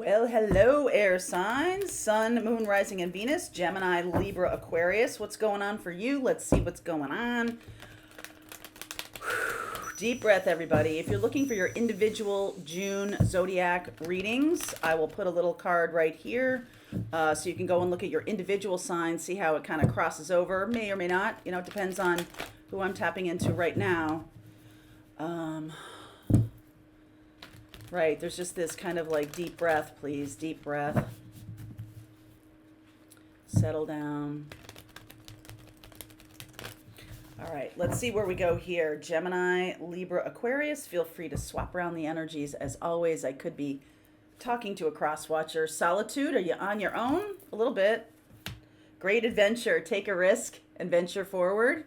Well, hello, air signs. Sun, moon, rising, and Venus. Gemini, Libra, Aquarius. What's going on for you? Let's see what's going on. Deep breath, everybody. If you're looking for your individual June zodiac readings, I will put a little card right here so you can go and look at your individual signs, see how it kind of crosses over. May or may not. You know, it depends on who I'm tapping into right now. Right, there's just this kind of like deep breath, please. Deep breath. Settle down. All right, let's see where we go here. Gemini, Libra, Aquarius. Feel free to swap around the energies. As always, I could be talking to a cross watcher. Solitude, are you on your own? A little bit. Great adventure. Take a risk and venture forward.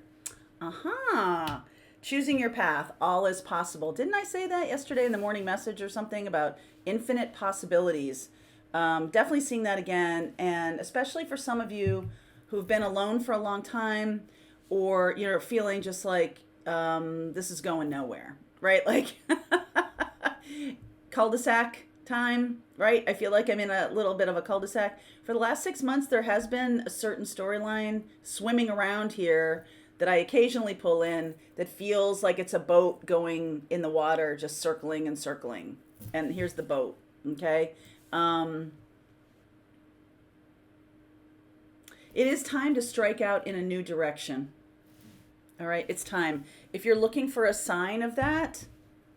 Aha. Choosing your path, all is possible. Didn't I say that yesterday in the morning message or something about infinite possibilities? Definitely seeing that again, and especially for some of you who've been alone for a long time, or you're feeling just like this is going nowhere, right? Like cul-de-sac time, right? I feel like I'm in a little bit of a cul-de-sac. For the last 6 months, there has been a certain storyline swimming around here that I occasionally pull in that feels like it's a boat going in the water, just circling and circling. And here's the boat, okay? It is time to strike out in a new direction. All right, it's time. If you're looking for a sign of that,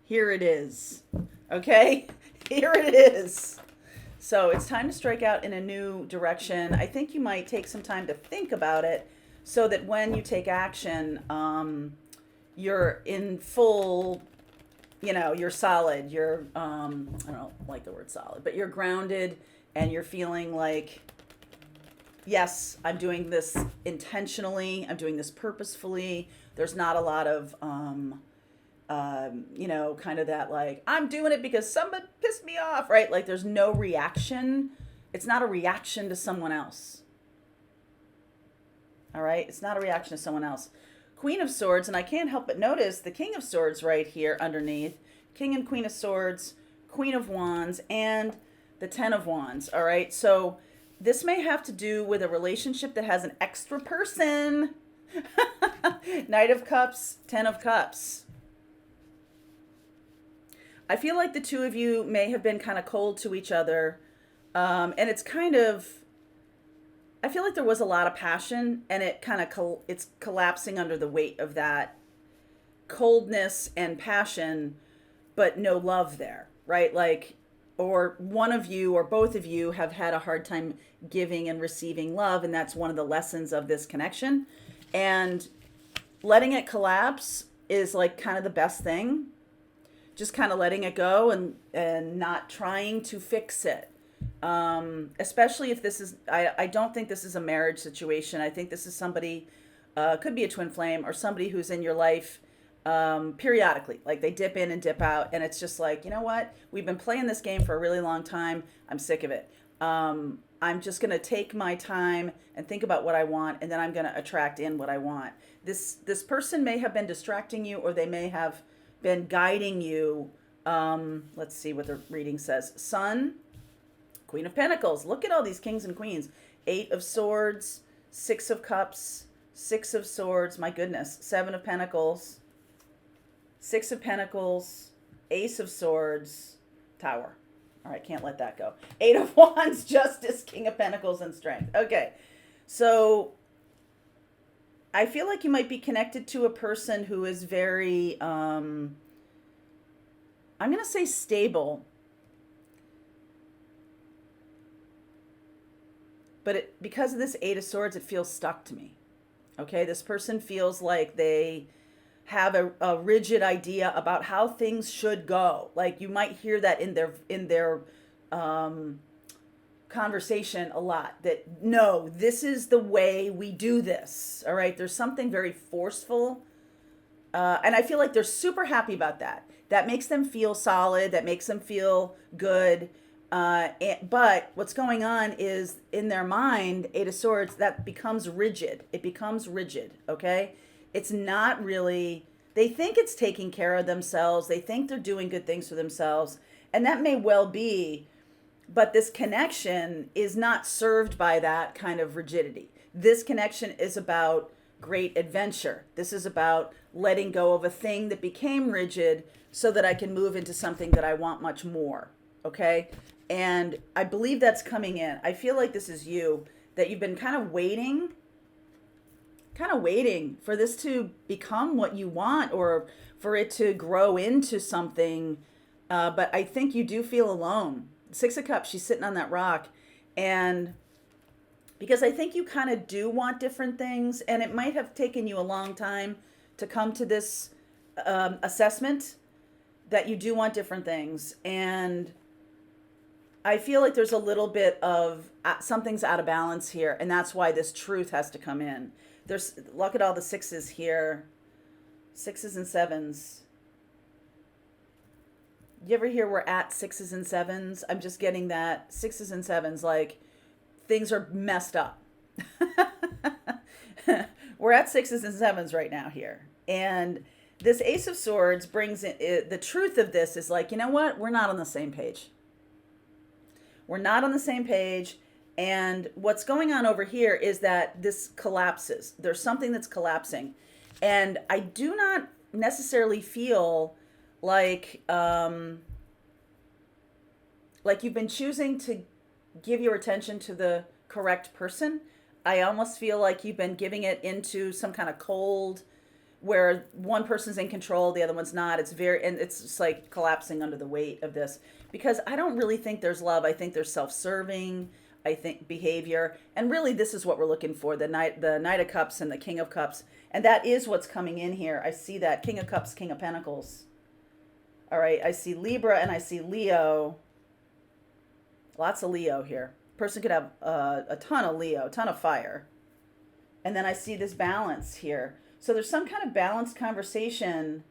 here it is, okay? Here it is. So it's time to strike out in a new direction. I think you might take some time to think about it, so that when you take action, you're in full, you're solid. You're, I don't like the word solid, but you're grounded and you're feeling like, yes, I'm doing this intentionally. I'm doing this purposefully. There's not a lot of, kind of that like, I'm doing it because somebody pissed me off, right? Like there's no reaction. It's not a reaction to someone else. All right, it's not a reaction to someone else. Queen of Swords, and I can't help but notice the King of Swords right here underneath. King and Queen of Swords, Queen of Wands, and the Ten of Wands. All right, so this may have to do with a relationship that has an extra person. Knight of Cups, Ten of Cups. I feel like the two of you may have been kind of cold to each other, and it's kind of, I feel like there was a lot of passion, and it kind of it's collapsing under the weight of that coldness and passion, but no love there, right? Like, or one of you or both of you have had a hard time giving and receiving love, and that's one of the lessons of this connection. And letting it collapse is like kind of the best thing. Just kind of letting it go and not trying to fix it. Especially if this is, I don't think this is a marriage situation. I think this is somebody, could be a twin flame or somebody who's in your life periodically. Like they dip in and dip out, and it's just like, you know what? We've been playing this game for a really long time. I'm sick of it. I'm just going to take my time and think about what I want, and then I'm going to attract in what I want. This person may have been distracting you, or they may have been guiding you. Let's see what the reading says. Sun, Queen of Pentacles. Look at all these kings and queens. 8 of Swords, 6 of Cups, 6 of Swords. My goodness. 7 of Pentacles, 6 of Pentacles, Ace of Swords, Tower. All right, can't let that go. 8 of Wands, Justice, King of Pentacles, and Strength. Okay, so I feel like you might be connected to a person who is very, I'm going to say stable. But because of this 8 of Swords, it feels stuck to me. Okay, this person feels like they have a rigid idea about how things should go. Like you might hear that in their conversation a lot. That no, this is the way we do this. All right, there's something very forceful, and I feel like they're super happy about that. That makes them feel solid. That makes them feel good. But what's going on is in their mind, 8 of Swords, that becomes rigid. It becomes rigid, okay? It's not really, they think it's taking care of themselves. They think they're doing good things for themselves. And that may well be, But this connection is not served by that kind of rigidity. This connection is about great adventure. This is about letting go of a thing that became rigid so that I can move into something that I want much more. Okay? And I believe that's coming in. I feel like this is you, that you've been kind of waiting for this to become what you want, or for it to grow into something. But I think you do feel alone. Six of Cups, she's sitting on that rock. And because I think you kind of do want different things, and it might have taken you a long time to come to this assessment that you do want different things. And I feel like there's a little bit of something's out of balance here, and that's why this truth has to come in. Look at all the sixes here, sixes and sevens. You ever hear we're at sixes and sevens? I'm just getting that sixes and sevens, like things are messed up. We're at sixes and sevens right now here. And this Ace of Swords brings in the truth of this is like, you know what? We're not on the same page. We're not on the same page. And what's going on over here is that this collapses. There's something that's collapsing. And I do not necessarily feel like you've been choosing to give your attention to the correct person. I almost feel like you've been giving it into some kind of cold, where one person's in control, the other one's not. And it's just like collapsing under the weight of this, because I don't really think there's love. I think there's self-serving, I think behavior. And really this is what we're looking for, the Knight of Cups and the King of Cups. And that is what's coming in here. I see that King of Cups, King of Pentacles. All right, I see Libra and I see Leo. Lots of Leo here. Person could have a ton of Leo, a ton of fire. And then I see this balance here. So there's some kind of balanced conversation.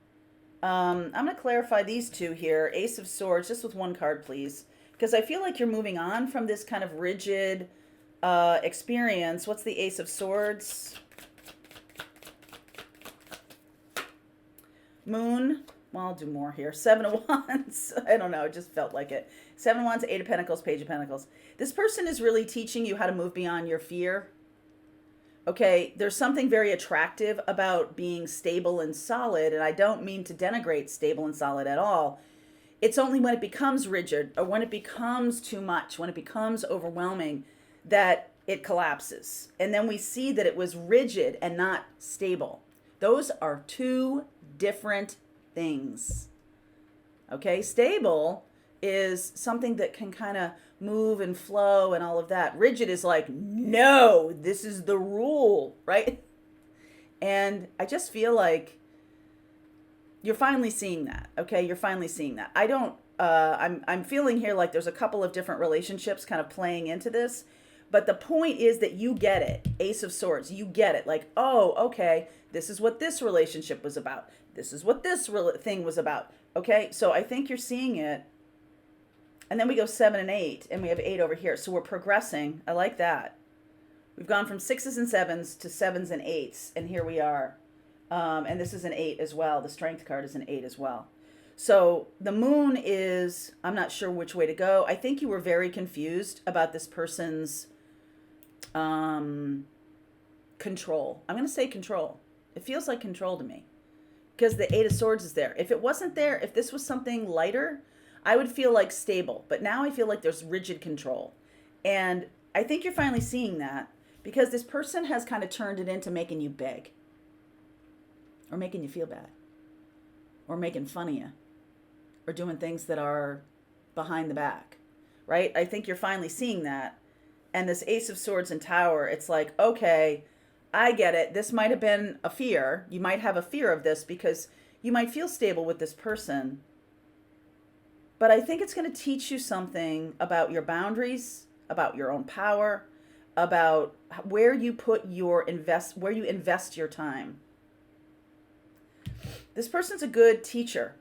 I'm going to clarify these two here. Ace of Swords, just with one card, please. Because I feel like you're moving on from this kind of rigid experience. What's the Ace of Swords? Moon. Well, I'll do more here. Seven of Wands. I don't know. It just felt like it. Seven of Wands, Eight of Pentacles, Page of Pentacles. This person is really teaching you how to move beyond your fear. Okay, there's something very attractive about being stable and solid, and I don't mean to denigrate stable and solid at all. It's only when it becomes rigid, or when it becomes too much, when it becomes overwhelming, that it collapses. And then we see that it was rigid and not stable. Those are two different things. Okay, stable is something that can kind of move and flow and all of that. Rigid is like, no, this is the rule, right? And I just feel like you're finally seeing that. Okay, you're finally seeing that. I'm feeling here like there's a couple of different relationships kind of playing into this, but the point is that you get it. Ace of Swords, you get it. Like, oh, okay, this is what this relationship was about. This is what this thing was about. Okay, so I think you're seeing it. And then we go 7 and 8, and we have 8 over here. So we're progressing. I like that. We've gone from 6s and 7s to 7s and 8s, and here we are. And this is an 8 as well. The Strength card is an 8 as well. So the Moon is, I'm not sure which way to go. I think you were very confused about this person's control. I'm going to say control. It feels like control to me, because the 8 of Swords is there. If it wasn't there, if this was something lighter, I would feel like stable. But now I feel like there's rigid control. And I think you're finally seeing that, because this person has kind of turned it into making you beg, or making you feel bad, or making fun of you, or doing things that are behind the back, right? I think you're finally seeing that. And this Ace of Swords and Tower, it's like, okay, I get it. This might have been a fear. You might have a fear of this because you might feel stable with this person. But I think it's going to teach you something about your boundaries, about your own power, about where you put where you invest your time. This person's a good teacher.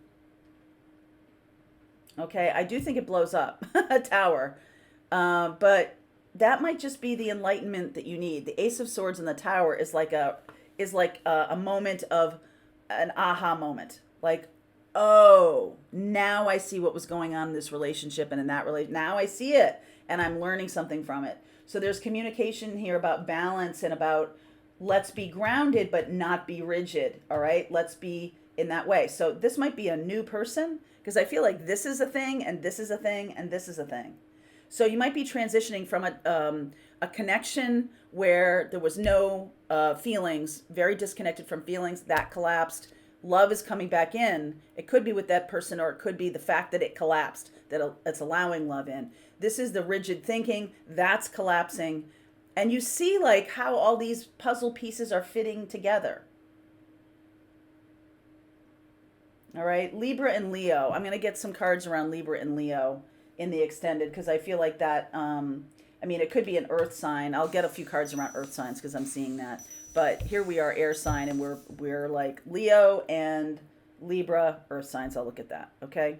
Okay, I do think it blows up a tower, but that might just be the enlightenment that you need. The Ace of Swords and the Tower is like a moment of an aha moment. Like, oh, now I see what was going on in this relationship and in that relation. Now I see it and I'm learning something from it. So there's communication here about balance and about let's be grounded but not be rigid. All right. Let's be in that way. So this might be a new person because I feel like this is a thing and this is a thing and this is a thing. So you might be transitioning from a connection where there was no feelings, very disconnected from feelings, that collapsed. Love is coming back in. It could be with that person, or it could be the fact that it collapsed, that it's allowing love in. This is the rigid thinking, that's collapsing. And you see like how all these puzzle pieces are fitting together. All right, Libra and Leo. I'm going to get some cards around Libra and Leo in the extended because I feel like that, I mean, it could be an earth sign. I'll get a few cards around earth signs because I'm seeing that. But here we are, air sign, and we're like Leo and Libra, earth signs. I'll look at that, okay?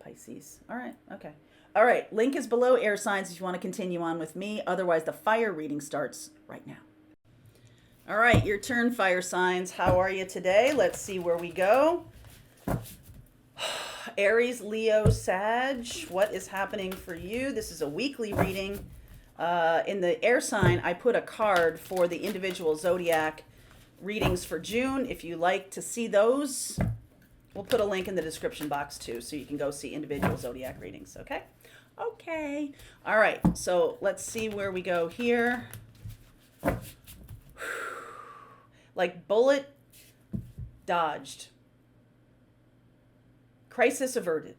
Pisces. All right, okay. All right, link is below, air signs, if you want to continue on with me. Otherwise, the fire reading starts right now. All right, your turn, fire signs. How are you today? Let's see where we go. Aries, Leo, Sag, what is happening for you? This is a weekly reading. In the air sign, I put a card for the individual zodiac readings for June. If you like to see those, we'll put a link in the description box too, so you can go see individual zodiac readings, okay? Okay. All right, so let's see where we go here. Like bullet dodged. Crisis averted.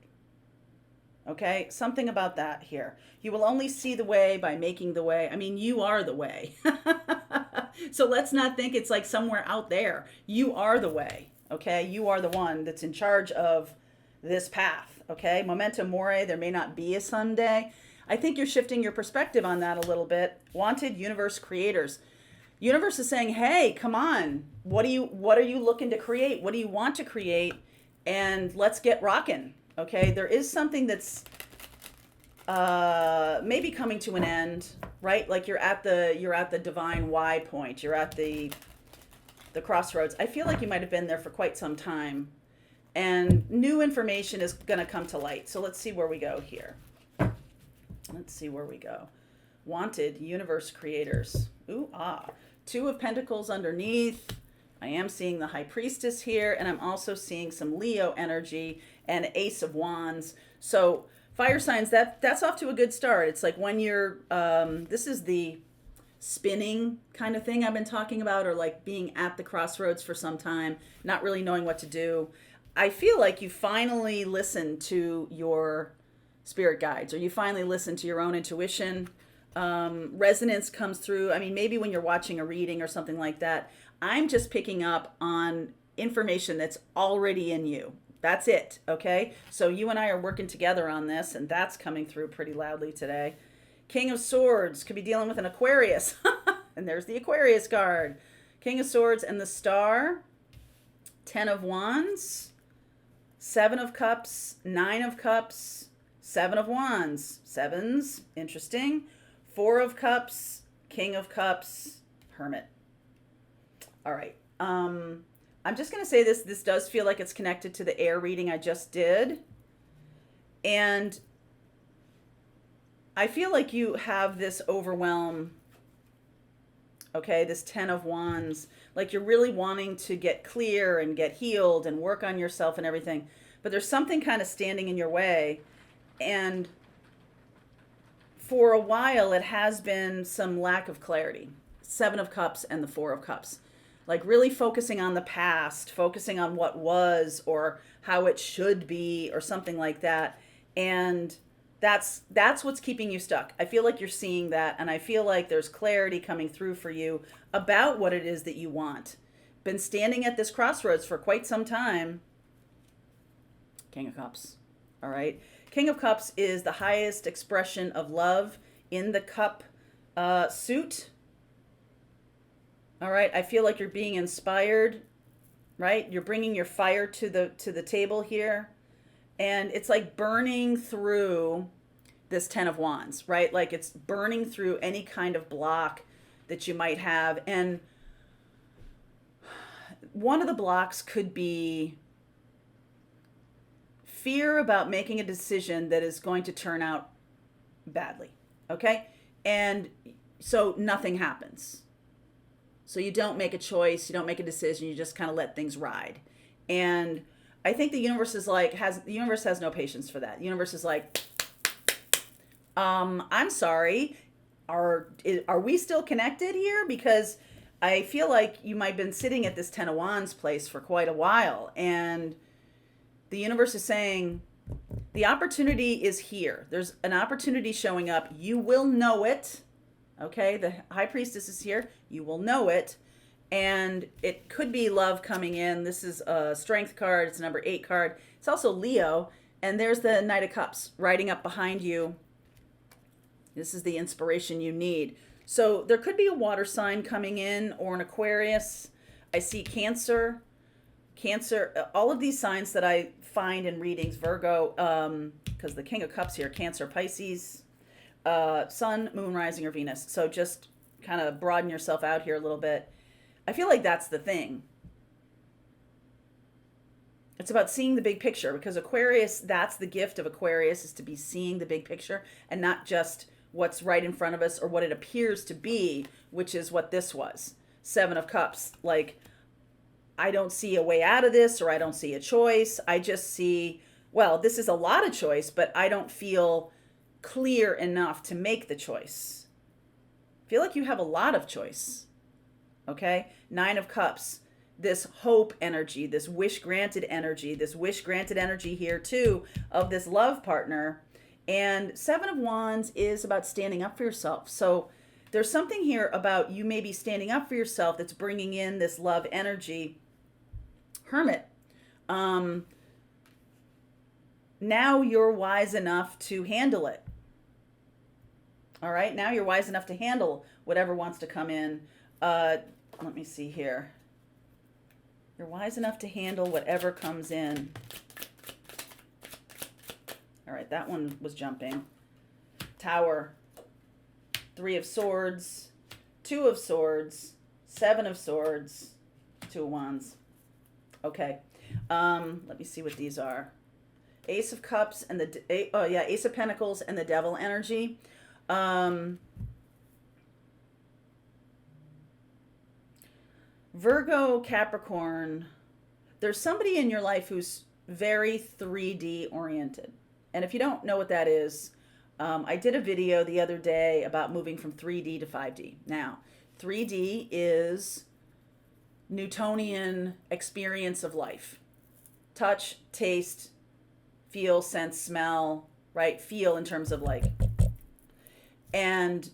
Okay, something about that here. You will only see the way by making the way. I mean, you are the way. So let's not think it's like somewhere out there. You are the way, okay? You are the one that's in charge of this path, okay? Memento mori, there may not be a someday. I think you're shifting your perspective on that a little bit. Wanted universe creators. Universe is saying, hey, come on. What are you looking to create? What do you want to create? And let's get rocking. Okay, there is something that's maybe coming to an end, right? Like you're at the divine Y point. You're at the crossroads. I feel like you might have been there for quite some time, and new information is going to come to light. So let's see where we go here. Let's see where we go. Wanted universe creators. Ooh, Two of Pentacles underneath. I am seeing the High Priestess here, and I'm also seeing some Leo energy and Ace of Wands. So fire signs, that's off to a good start. It's like when you're, this is the spinning kind of thing I've been talking about, or like being at the crossroads for some time, not really knowing what to do. I feel like you finally listen to your spirit guides, or you finally listen to your own intuition. Resonance comes through. I mean, maybe when you're watching a reading or something like that, I'm just picking up on information that's already in you. That's it, okay? So you and I are working together on this, and that's coming through pretty loudly today. King of Swords could be dealing with an Aquarius. And there's the Aquarius card. King of Swords and the Star. 10 of Wands. 7 of Cups. 9 of Cups. 7 of Wands. Sevens, interesting. 4 of Cups. King of Cups. Hermit. All right. I'm just going to say this does feel like it's connected to the air reading I just did. And I feel like you have this overwhelm, okay, this 10 of Wands, like you're really wanting to get clear and get healed and work on yourself and everything. But there's something kind of standing in your way. And for a while, it has been some lack of clarity. 7 of Cups and the 4 of Cups. Like really focusing on the past, focusing on what was or how it should be or something like that. And that's what's keeping you stuck. I feel like you're seeing that, and I feel like there's clarity coming through for you about what it is that you want. Been standing at this crossroads for quite some time. King of Cups. All right. King of Cups is the highest expression of love in the cup suit. All right, I feel like you're being inspired, right? You're bringing your fire to the table here. And it's like burning through this 10 of Wands, right? Like it's burning through any kind of block that you might have. And one of the blocks could be fear about making a decision that is going to turn out badly. Okay? And so nothing happens. So you don't make a choice, you don't make a decision, you just kind of let things ride. And I think the universe is like, the universe has no patience for that. The universe is like, I'm sorry. Are we still connected here? Because I feel like you might have been sitting at this Ten of Wands place for quite a while, and the universe is saying the opportunity is here. There's an opportunity showing up. You will know it. Okay, the High Priestess is here. You will know it. And it could be love coming in. This is a Strength card. It's a number 8 card. It's also Leo. And there's the Knight of Cups riding up behind you. This is the inspiration you need. So there could be a water sign coming in, or an Aquarius. I see Cancer. Cancer, all of these signs that I find in readings, Virgo, because the King of Cups here, Cancer, Pisces, Sun, Moon, Rising, or Venus. So just kind of broaden yourself out here a little bit. I feel like that's the thing. It's about seeing the big picture, because Aquarius, that's the gift of Aquarius, is to be seeing the big picture and not just what's right in front of us or what it appears to be, which is what this was. 7 of Cups. Like, I don't see a way out of this, or I don't see a choice. I just see, well, this is a lot of choice, but I don't feel clear enough to make the choice. I feel like you have a lot of choice. Okay? 9 of Cups. This hope energy, this wish granted energy here too, of this love partner. And 7 of Wands is about standing up for yourself. So there's something here about you maybe standing up for yourself that's bringing in this love energy. Hermit. Now you're wise enough to handle it. All right. Now you're wise enough to handle whatever wants to come in. Let me see here. You're wise enough to handle whatever comes in. All right, that one was jumping. Tower. 3 of Swords. 2 of Swords. 7 of Swords. 2 of Wands. Okay. Let me see what these are. Ace of Cups and Ace of Pentacles and the Devil energy. Virgo, Capricorn. There's somebody in your life who's very 3D oriented. And if you don't know what that is, I did a video the other day about moving from 3D to 5D. Now, 3D is Newtonian experience of life. Touch, taste, feel, sense, smell, right? Feel in terms of like, and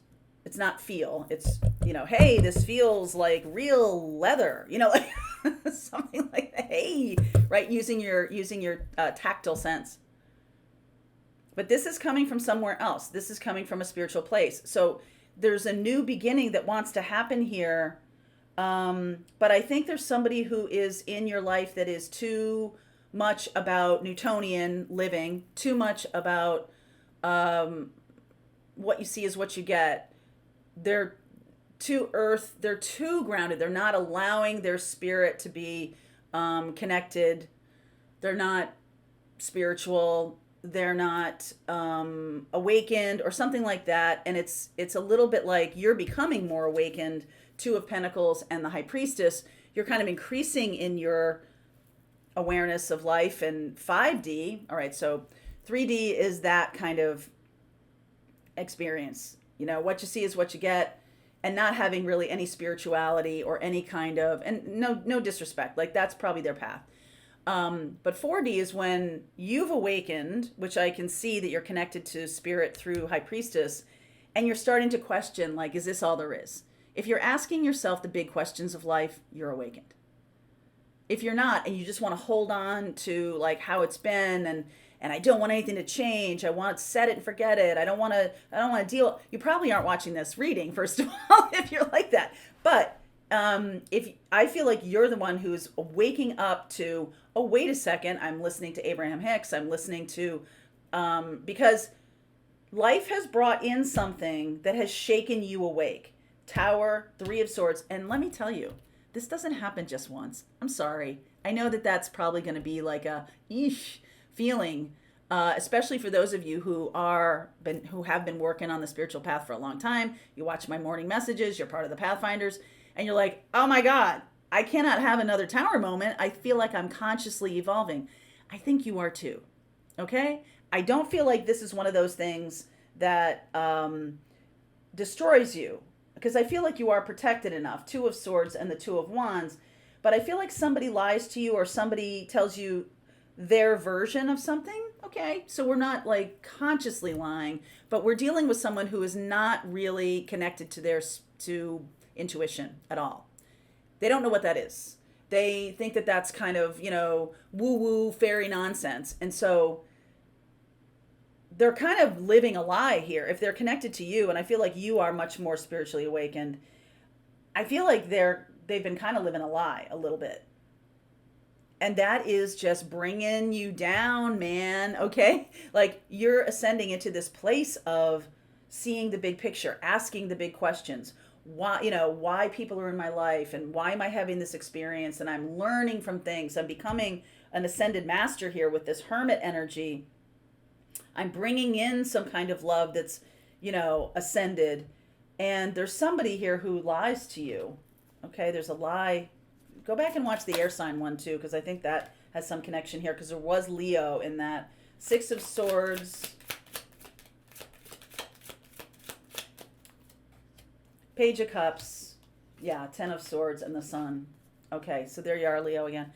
it's not feel. It's, hey, this feels like real leather, like something like that. Hey, right? Using your tactile sense. But this is coming from somewhere else. This is coming from a spiritual place. So there's a new beginning that wants to happen here. But I think there's somebody who is in your life that is too much about Newtonian living, too much about what you see is what you get. They're too earth, they're too grounded. They're not allowing their spirit to be connected. They're not spiritual. They're not awakened or something like that. And it's a little bit like you're becoming more awakened. 2 of Pentacles and the High Priestess. You're kind of increasing in your awareness of life. And 5D, all right, so 3D is that kind of experience. What you see is what you get, and not having really any spirituality or any kind of, and no disrespect, like that's probably their path. But 4D is when you've awakened, which I can see that you're connected to spirit through High Priestess, and you're starting to question, like, is this all there is? If you're asking yourself the big questions of life, you're awakened. If you're not, and you just want to hold on to like how it's been, and I don't want anything to change, I want to set it and forget it, I don't want to deal, you probably aren't watching this reading, first of all, if you're like that. But if I feel like you're the one who's waking up to, oh, wait a second, I'm listening to Abraham Hicks, I'm listening to, because life has brought in something that has shaken you awake. Tower, 3 of Swords, and let me tell you, this doesn't happen just once. I'm sorry. I know that that's probably going to be like a feeling, especially for those of you who have been working on the spiritual path for a long time. You watch my morning messages, you're part of the Pathfinders, and you're like, oh my God, I cannot have another tower moment. I feel like I'm consciously evolving. I think you are too. Okay? I don't feel like this is one of those things that destroys you, because I feel like you are protected enough. Two of Swords and the Two of Wands. But I feel like somebody lies to you or somebody tells you their version of something. Okay, so we're not like consciously lying, but we're dealing with someone who is not really connected to intuition at all. They don't know what that is. They think that that's kind of, woo-woo fairy nonsense. And so they're kind of living a lie here. If they're connected to you, and I feel like you are much more spiritually awakened, I feel like they've been kind of living a lie a little bit. And that is just bringing you down, man. Okay? Like you're ascending into this place of seeing the big picture, asking the big questions. Why people are in my life and why am I having this experience? And I'm learning from things. I'm becoming an ascended master here with this hermit energy. I'm bringing in some kind of love that's, ascended. And there's somebody here who lies to you. Okay, there's a lie. Go back and watch the air sign one too, because I think that has some connection here, because there was Leo in that. Six of Swords. Page of Cups. Yeah, Ten of Swords and the Sun. Okay, so there you are, Leo again.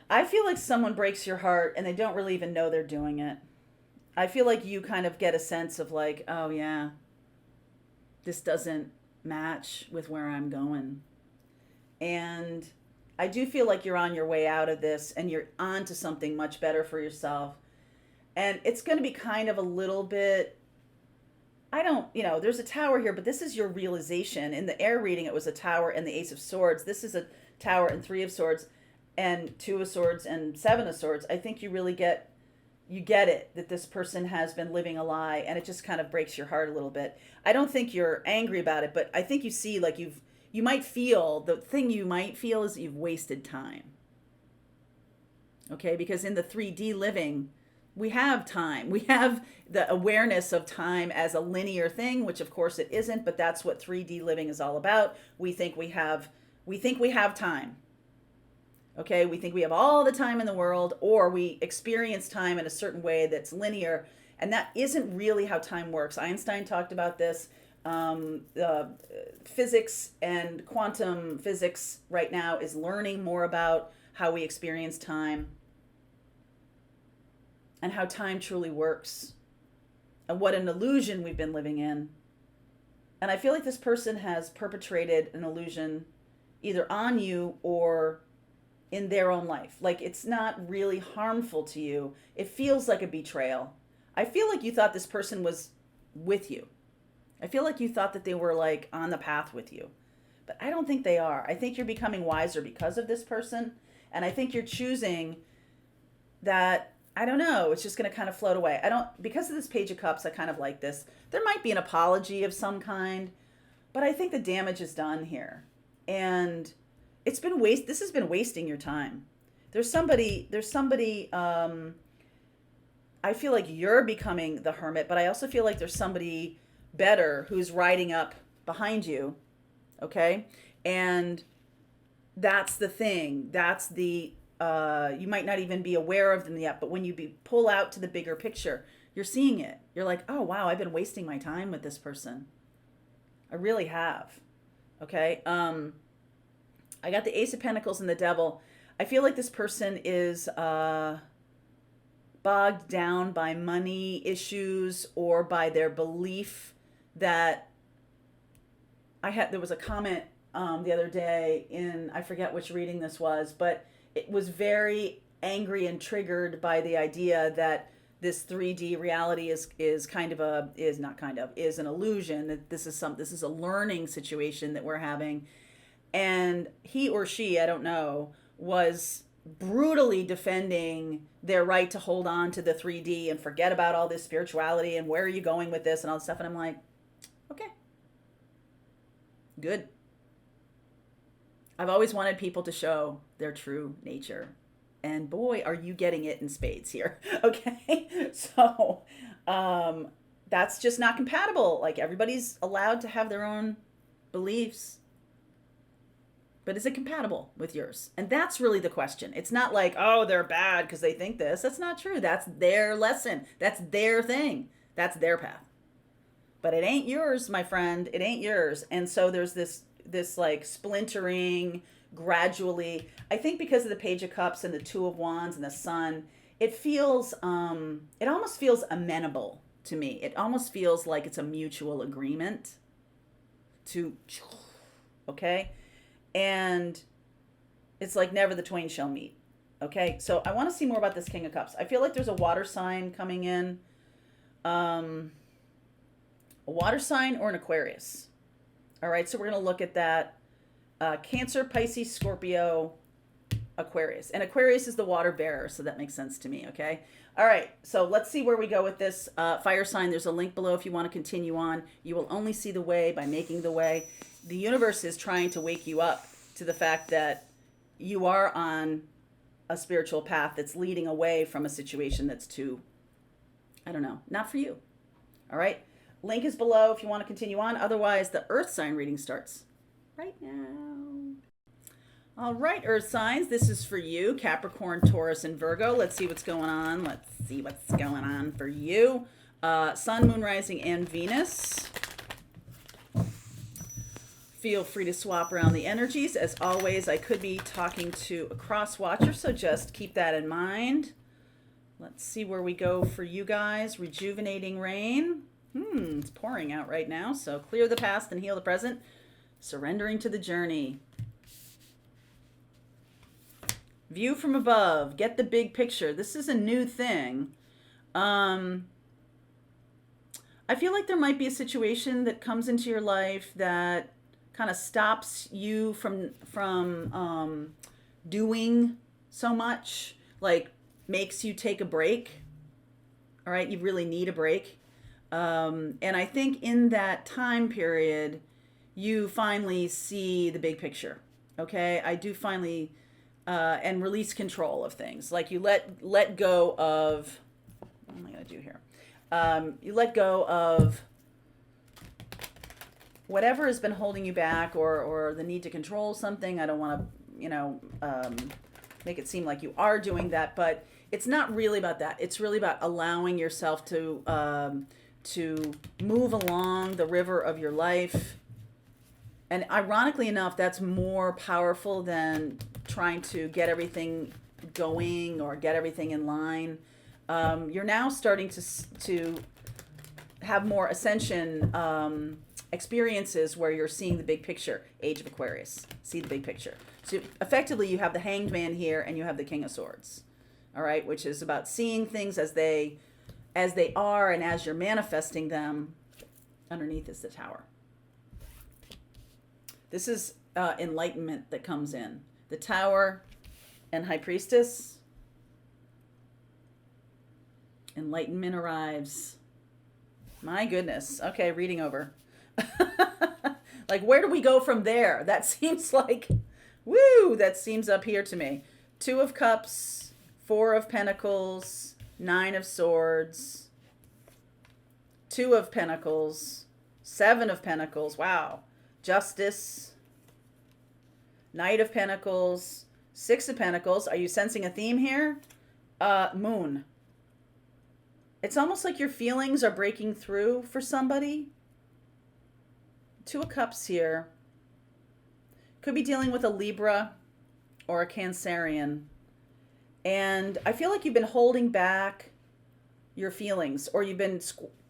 I feel like someone breaks your heart and they don't really even know they're doing it. I feel like you kind of get a sense of like, oh yeah, this doesn't match with where I'm going. And I do feel like you're on your way out of this and you're on to something much better for yourself. And it's going to be kind of a little bit, there's a tower here, but this is your realization. In the air reading, it was a tower and the Ace of Swords. This is a tower and Three of Swords and Two of Swords and Seven of Swords. I think you really get it, that this person has been living a lie, and it just kind of breaks your heart a little bit. I don't think you're angry about it, but I think you see like the thing you might feel is that you've wasted time. Okay, because in the 3D living, we have time. We have the awareness of time as a linear thing, which of course it isn't, but that's what 3D living is all about. We think we have time. Okay, we think we have all the time in the world, or we experience time in a certain way that's linear, and that isn't really how time works. Einstein talked about this. Physics and quantum physics right now is learning more about how we experience time and how time truly works and what an illusion we've been living in. And I feel like this person has perpetrated an illusion either on you or in their own life. Like it's not really harmful to you. It feels like a betrayal. I feel like you thought this person was with you. I feel like you thought that they were like on the path with you, but I don't think they are. I think you're becoming wiser because of this person. And I think you're choosing that, I don't know, it's just going to kind of float away. Because of this Page of Cups, I kind of like this. There might be an apology of some kind, but I think the damage is done here. And this has been wasting your time. There's somebody, I feel like you're becoming the hermit, but I also feel like there's somebody better who's riding up behind you. Okay. And that's the thing. That's the, you might not even be aware of them yet, but when you pull out to the bigger picture, you're seeing it. You're like, oh wow, I've been wasting my time with this person. I really have. Okay. I got the Ace of Pentacles and the Devil. I feel like this person is bogged down by money issues or by their belief that there was a comment the other day in, I forget which reading this was, but it was very angry and triggered by the idea that this 3D reality is an illusion, that this is a learning situation that we're having. And he or she, I don't know, was brutally defending their right to hold on to the 3D and forget about all this spirituality and where are you going with this and all this stuff. And I'm like, okay, good. I've always wanted people to show their true nature. And boy, are you getting it in spades here. Okay. So that's just not compatible. Like, everybody's allowed to have their own beliefs, but is it compatible with yours? And that's really the question. It's not like, oh, they're bad because they think this. That's not true. That's their lesson. That's their thing. That's their path. But it ain't yours, my friend. It ain't yours. And so there's this like splintering gradually. I think because of the Page of Cups and the Two of Wands and the Sun, it almost feels amenable to me. It almost feels like it's a mutual agreement to, okay? And it's like never the twain shall meet. Okay, so I want to see more about this King of Cups. I feel like there's a water sign coming in. A water sign or an Aquarius. All right, so we're going to look at that. Cancer, Pisces, Scorpio, Aquarius. And Aquarius is the water bearer, so that makes sense to me, okay? All right, so let's see where we go with this fire sign. There's a link below if you want to continue on. You will only see the way by making the way. The universe is trying to wake you up to the fact that you are on a spiritual path that's leading away from a situation that's too, I don't know, not for you. All right, link is below if you want to continue on. Otherwise, the earth sign reading starts right now. All right, earth signs, this is for you, Capricorn, Taurus, and Virgo. Let's see what's going on. Let's see what's going on for you. Sun, Moon, Rising, and Venus. Feel free to swap around the energies. As always, I could be talking to a cross watcher, so just keep that in mind. Let's see where we go for you guys. Rejuvenating rain. It's pouring out right now, so clear the past and heal the present. Surrendering to the journey. View from above. Get the big picture. This is a new thing. I feel like there might be a situation that comes into your life that kind of stops you from doing so much, like makes you take a break. All right, you really need a break. And I think in that time period, you finally see the big picture. Okay, I do finally and release control of things. Like you let go of, what am I going to do here? You let go of whatever has been holding you back, or the need to control something. I don't want to, make it seem like you are doing that, but it's not really about that. It's really about allowing yourself to move along the river of your life. And ironically enough, that's more powerful than trying to get everything going or get everything in line. You're now starting to have more ascension experiences where you're seeing the big picture. Age of Aquarius. See the big picture. So effectively, you have the Hanged Man here and you have the King of Swords. All right, which is about seeing things as they are, and as you're manifesting them. Underneath is the Tower. This is enlightenment that comes in. The Tower and High Priestess. Enlightenment arrives. My goodness. Okay, reading over. Like, where do we go from there? That seems like, woo, that seems up here to me. Two of Cups, Four of Pentacles, Nine of Swords, Two of Pentacles, Seven of Pentacles, wow. Justice, Knight of Pentacles, Six of Pentacles. Are you sensing a theme here? Moon. It's almost like your feelings are breaking through for somebody. Two of Cups here. Could be dealing with a Libra or a Cancerian. And I feel like you've been holding back your feelings, or you've been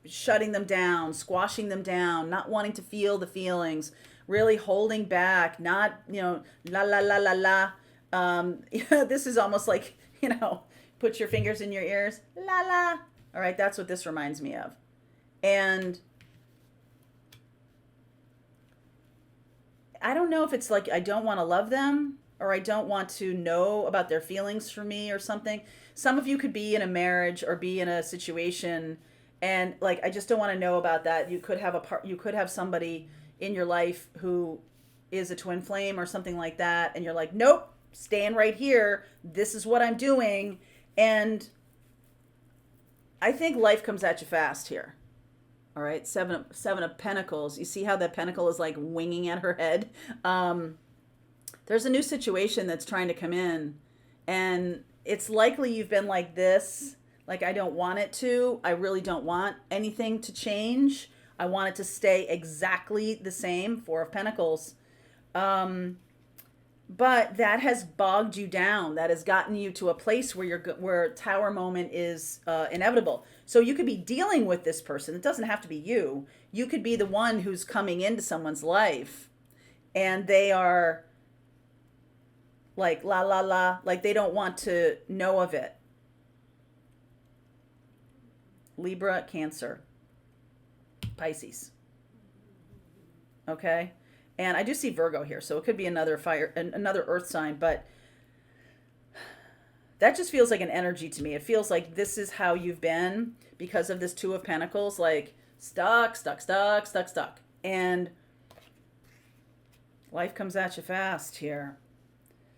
shutting them down, squashing them down, not wanting to feel the feelings, really holding back, not, la, la, la, la, la. This is almost like, put your fingers in your ears, la, la. All right, that's what this reminds me of. And I don't know if it's like I don't want to love them, or I don't want to know about their feelings for me or something. Some of you could be in a marriage or be in a situation and like, I just don't want to know about that. You could have somebody in your life who is a twin flame or something like that. And you're like, nope, staying right here. This is what I'm doing. And I think life comes at you fast here. All right, seven of Pentacles. You see how that pentacle is like winging at her head? There's a new situation that's trying to come in, and it's likely you've been like this, like, I don't want it to. I really don't want anything to change. I want it to stay exactly the same. Four of Pentacles. But that has bogged you down. That has gotten you to a place where where Tower moment is inevitable. So you could be dealing with this person. It doesn't have to be you. You could be the one who's coming into someone's life, and they are like la la la, like they don't want to know of it. Libra, Cancer, Pisces. Okay? And I do see Virgo here, so it could be another earth sign, but that just feels like an energy to me. It feels like this is how you've been because of this Two of Pentacles, like stuck. And life comes at you fast here.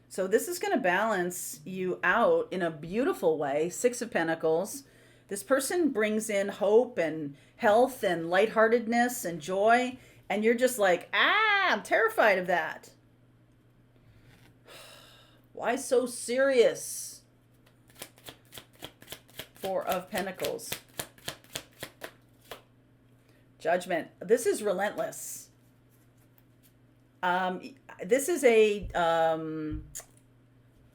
So this is going to balance you out in a beautiful way. Six of Pentacles. This person brings in hope and health and lightheartedness and joy. And you're just like, I'm terrified of that. Why so serious? Four of Pentacles. Judgment. This is relentless. This is a,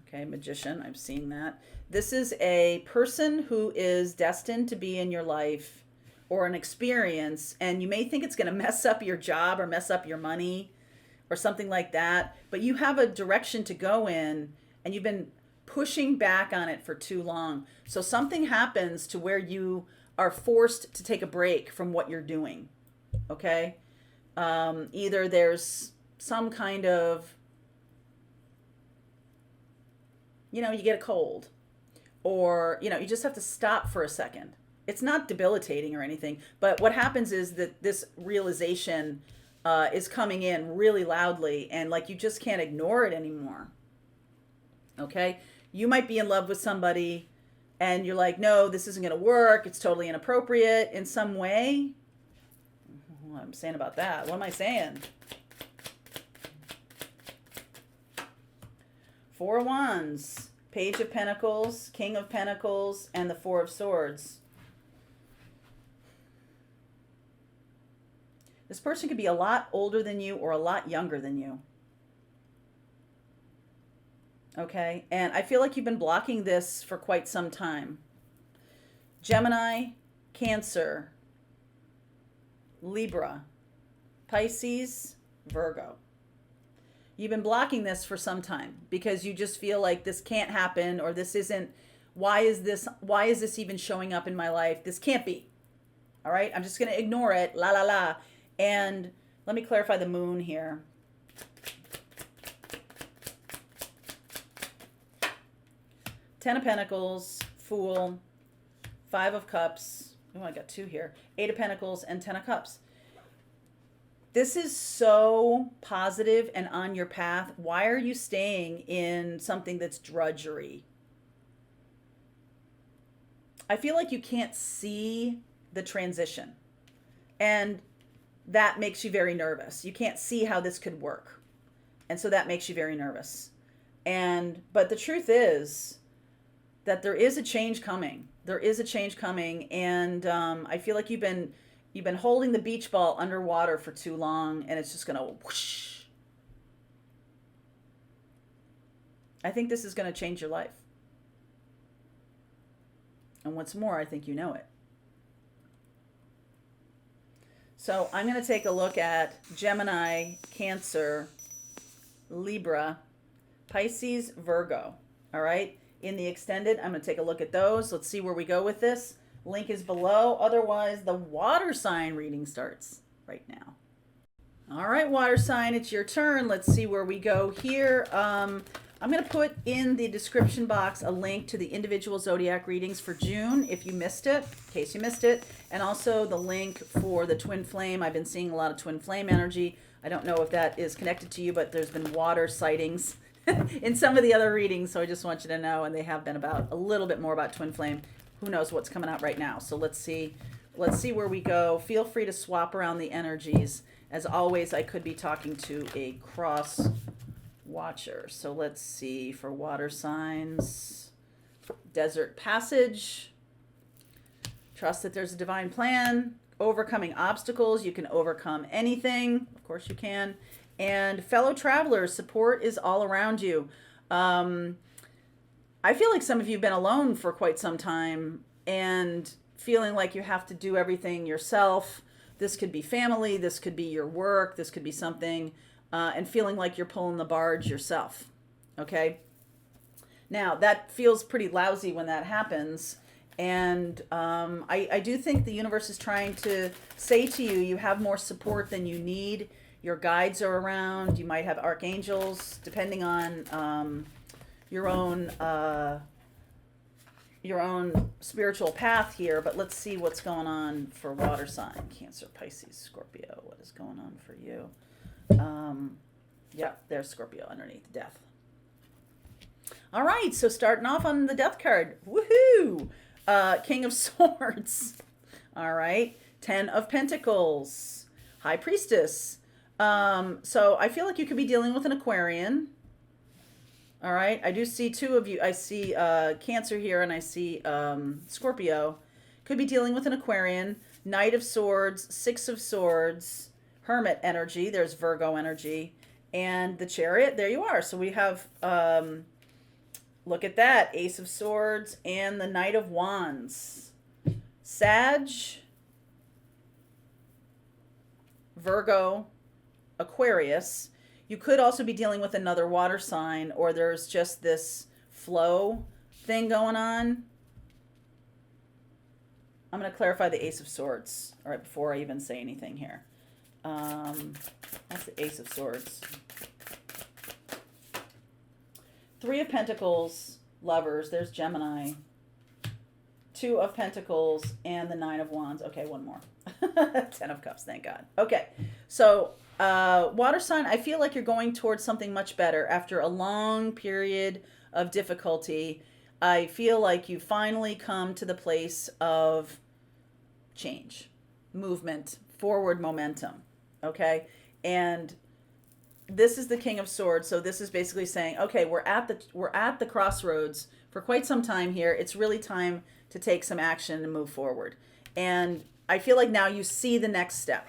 okay, Magician. I'm seeing that. This is a person who is destined to be in your life, or an experience, and you may think it's going to mess up your job or mess up your money or something like that, but you have a direction to go in, and you've been pushing back on it for too long. So something happens to where you are forced to take a break from what you're doing, okay? Either there's some kind of, you get a cold, or, you just have to stop for a second. It's not debilitating or anything, but what happens is that this realization is coming in really loudly, and like you just can't ignore it anymore. Okay? You might be in love with somebody and you're like, no, this isn't going to work. It's totally inappropriate in some way. What am I saying about that? What am I saying? Four of Wands, Page of Pentacles, King of Pentacles, and the Four of Swords. This person could be a lot older than you or a lot younger than you. Okay? And I feel like you've been blocking this for quite some time. Gemini, Cancer, Libra, Pisces, Virgo. You've been blocking this for some time because you just feel like this can't happen, or this isn't, why is this even showing up in my life? This can't be. All right? I'm just going to ignore it. La la la. And let me clarify the moon here. Ten of Pentacles, Fool, Five of Cups. Oh, I got two here. Eight of Pentacles and Ten of Cups. This is so positive and on your path. Why are you staying in something that's drudgery? I feel like you can't see the transition. And that makes you very nervous. You can't see how this could work. And so that makes you very nervous. But the truth is that there is a change coming. There is a change coming. And I feel like you've been holding the beach ball underwater for too long, and it's just going to whoosh. I think this is going to change your life. And what's more, I think you know it. So I'm going to take a look at Gemini, Cancer, Libra, Pisces, Virgo. All right? In the extended, I'm going to take a look at those. Let's see where we go with this. Link is below. Otherwise, the water sign reading starts right now. All right, water sign, it's your turn. Let's see where we go here. I'm going to put in the description box a link to the individual zodiac readings for June if you missed it, in case you missed it, and also the link for the twin flame. I've been seeing a lot of twin flame energy. I don't know if that is connected to you, but there's been water sightings in some of the other readings, so I just want you to know, and they have been about a little bit more about twin flame. Who knows what's coming out right now? So let's see where we go. Feel free to swap around the energies. As always, I could be talking to a cross watcher. So let's see for water signs. Desert passage. Trust that there's a divine plan. Overcoming obstacles. You can overcome anything. Of course you can. And fellow travelers, support is all around you. I feel like some of you have been alone for quite some time and feeling like you have to do everything yourself. This could be family, this could be your work, this could be something, and feeling like you're pulling the barge yourself. Okay? Now, that feels pretty lousy when that happens. And I do think the universe is trying to say to you, you have more support than you need. Your guides are around. You might have archangels, depending on your own spiritual path here. But let's see what's going on for water sign. Cancer, Pisces, Scorpio. What is going on for you? Yeah, there's Scorpio underneath death. All right, so starting off on the death card. Woohoo! King of Swords. All right. 10 of Pentacles. High Priestess. So I feel like you could be dealing with an Aquarian. All right. I do see two of you. I see Cancer here and I see Scorpio. Could be dealing with an Aquarian. Knight of Swords, 6 of Swords, Hermit energy. There's Virgo energy. And the Chariot. There you are. So we have... look at that. Ace of Swords and the Knight of Wands. Sag, Virgo, Aquarius. You could also be dealing with another water sign, or there's just this flow thing going on. I'm going to clarify the Ace of Swords, all right, before I even say anything here. That's the Ace of Swords. 3 of Pentacles, Lovers. There's Gemini. 2 of Pentacles and the 9 of Wands. Okay, one more. 10 of Cups, thank God. Okay, so water sign, I feel like you're going towards something much better. After a long period of difficulty, I feel like you finally come to the place of change, movement, forward momentum, okay? And this is the King of Swords, so this is basically saying, okay, we're at the crossroads for quite some time here. It's really time to take some action and move forward. And I feel like now you see the next step.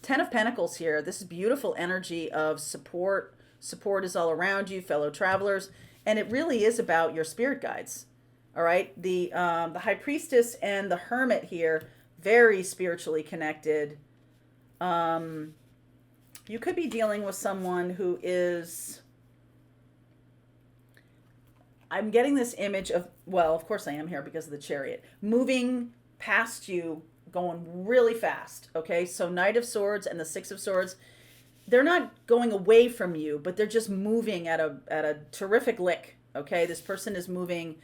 10 of Pentacles here. This is beautiful energy of support. Support is all around you, fellow travelers, and it really is about your spirit guides. All right, the High Priestess and the Hermit here, very spiritually connected. You could be dealing with someone who is, I'm getting this image of, well, of course I am here because of the Chariot, moving past you, going really fast, okay? So Knight of Swords and the 6 of Swords, they're not going away from you, but they're just moving at a terrific lick, okay? This person is moving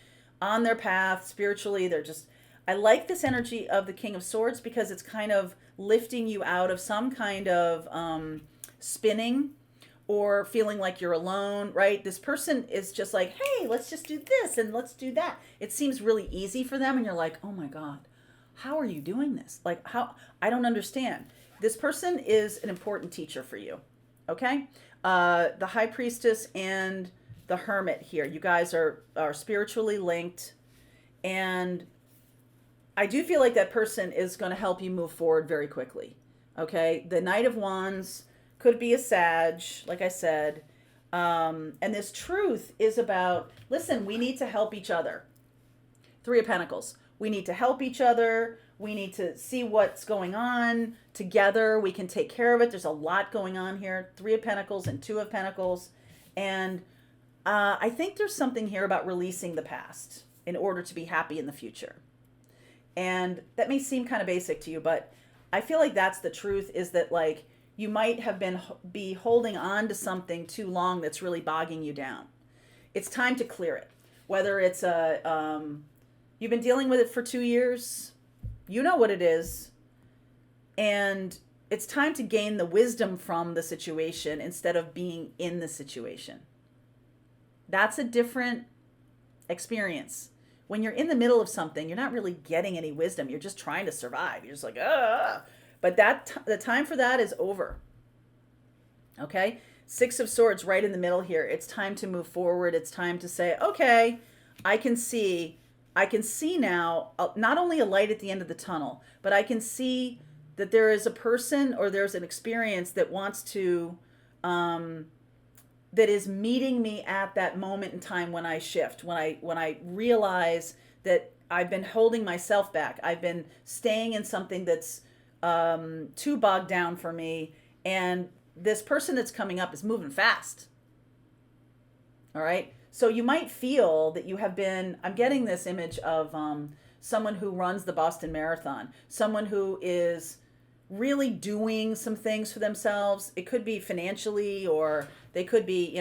on their path spiritually. They're just, I like this energy of the King of Swords because it's kind of lifting you out of some kind of spinning or feeling like you're alone, right? This person is just like, hey, let's just do this and let's do that. It seems really easy for them and you're like, oh my God, how are you doing this? Like, how? I don't understand. This person is an important teacher for you, okay? The High Priestess and the Hermit here. You guys are spiritually linked, and I do feel like that person is going to help you move forward very quickly, okay? The Knight of Wands could be a Sag, like I said. And this truth is about, listen, we need to help each other. 3 of Pentacles. We need to help each other. We need to see what's going on together. We can take care of it. There's a lot going on here. 3 of Pentacles and 2 of Pentacles. And I think there's something here about releasing the past in order to be happy in the future. And that may seem kind of basic to you, but I feel like that's the truth, is that like you might have be holding on to something too long that's really bogging you down. It's time to clear it. Whether it's you've been dealing with it for 2 years, you know what it is, and it's time to gain the wisdom from the situation instead of being in the situation. That's a different experience. When you're in the middle of something, you're not really getting any wisdom. You're just trying to survive. You're just like, ah. But the time for that is over. Okay? Six of Swords right in the middle here. It's time to move forward. It's time to say, okay, I can see now not only a light at the end of the tunnel, but I can see that there is a person or there's an experience that wants to that is meeting me at that moment in time when I shift, when I realize that I've been holding myself back. I've been staying in something that's too bogged down for me, and this person that's coming up is moving fast. All right. So you might feel that you have been, I'm getting this image of someone who runs the Boston Marathon, someone who is really doing some things for themselves. It could be financially, or they could be,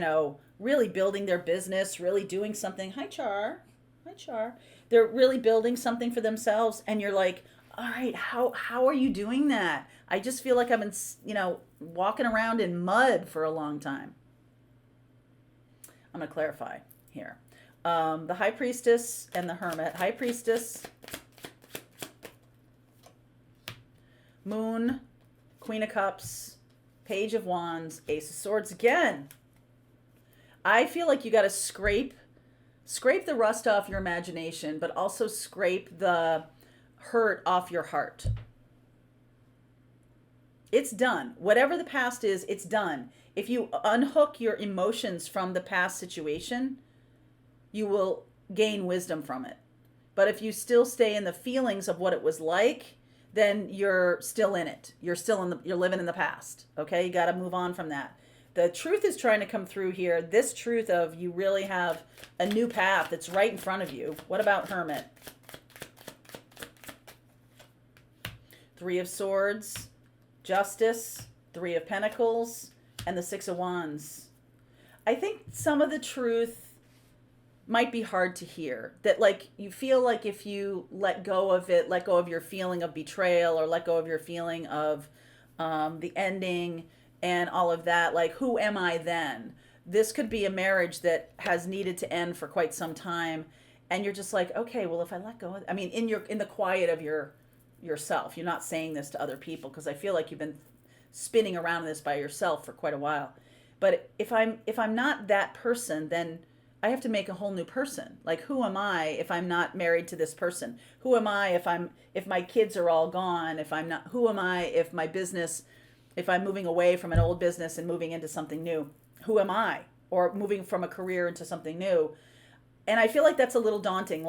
really building their business, really doing something. Hi, Char. Hi, Char. They're really building something for themselves. And you're like, all right, how are you doing that? I just feel like I've been, walking around in mud for a long time. I'm going to clarify here. The High Priestess and the Hermit. High Priestess, Moon, Queen of Cups, Page of Wands, Ace of Swords again. I feel like you got to scrape the rust off your imagination, but also scrape the hurt off your heart. It's done. Whatever the past is, it's done. If you unhook your emotions from the past situation, you will gain wisdom from it. But if you still stay in the feelings of what it was like, then you're still in it. You're living in the past. Okay? You got to move on from that. The truth is trying to come through here. This truth of you really have a new path that's right in front of you. What about Hermit? Three of Swords, Justice, Three of Pentacles, and the Six of Wands. I think some of the truth might be hard to hear. That you feel like if you let go of it, let go of your feeling of betrayal, or let go of your feeling of the ending and all of that, who am I then? This could be a marriage that has needed to end for quite some time, and you're just like, okay, well, if I let go of, in the quiet of yourself, you're not saying this to other people, because I feel like you've been spinning around this by yourself for quite a while. But if I'm not that person, then I have to make a whole new person. Who am I if I'm not married to this person? Who am I if my kids are all gone? Who am I if I'm moving away from an old business and moving into something new? Who am I? Or moving from a career into something new. And I feel like that's a little daunting.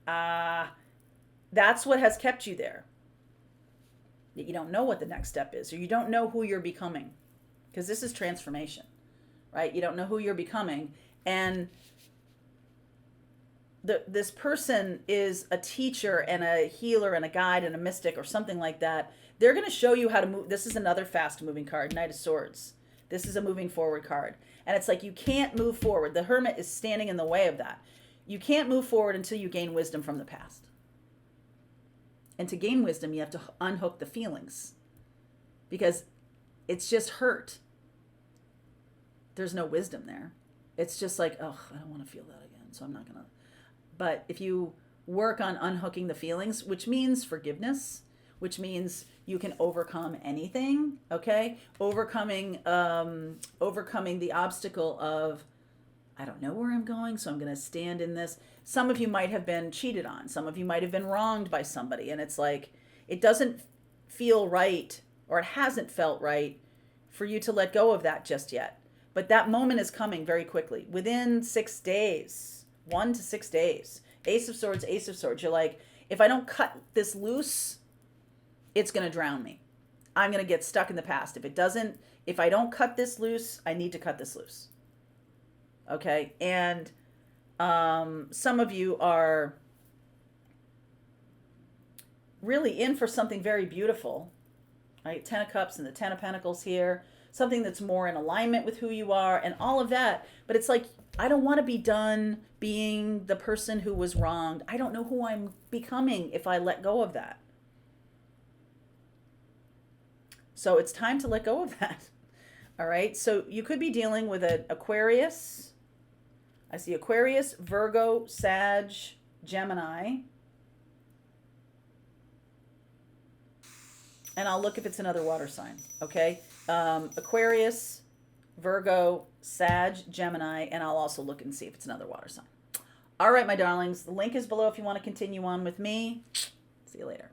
That's what has kept you there. You don't know what the next step is, or you don't know who you're becoming, because this is transformation, right? You don't know who you're becoming. And this person is a teacher and a healer and a guide and a mystic or something like that. They're going to show you how to move. This is another fast moving card, Knight of Swords. This is a moving forward card. And it's like you can't move forward. The Hermit is standing in the way of that. You can't move forward until you gain wisdom from the past. And to gain wisdom, you have to unhook the feelings, because it's just hurt. There's no wisdom there. It's just like, oh, I don't want to feel that again, so I'm not going to. But if you work on unhooking the feelings, which means forgiveness, which means you can overcome anything, okay? Overcoming the obstacle of, I don't know where I'm going, so I'm going to stand in this. Some of you might have been cheated on. Some of you might have been wronged by somebody. And it's like, it doesn't feel right, or it hasn't felt right for you to let go of that just yet. But that moment is coming very quickly. Within 6 days, 1 to 6 days. Ace of Swords, Ace of Swords. You're like, if I don't cut this loose, it's going to drown me. I'm going to get stuck in the past. If I don't cut this loose, I need to cut this loose. Okay? And some of you are really in for something very beautiful. Right? 10 of Cups and the 10 of Pentacles here. Something that's more in alignment with who you are and all of that. But it's like, I don't want to be done being the person who was wronged. I don't know who I'm becoming if I let go of that. So it's time to let go of that. All right. So you could be dealing with an Aquarius, I see Aquarius, Virgo, Sag, Gemini. And I'll look if it's another water sign, okay? Aquarius, Virgo, Sag, Gemini, and I'll also look and see if it's another water sign. All right, my darlings, the link is below if you want to continue on with me. See you later.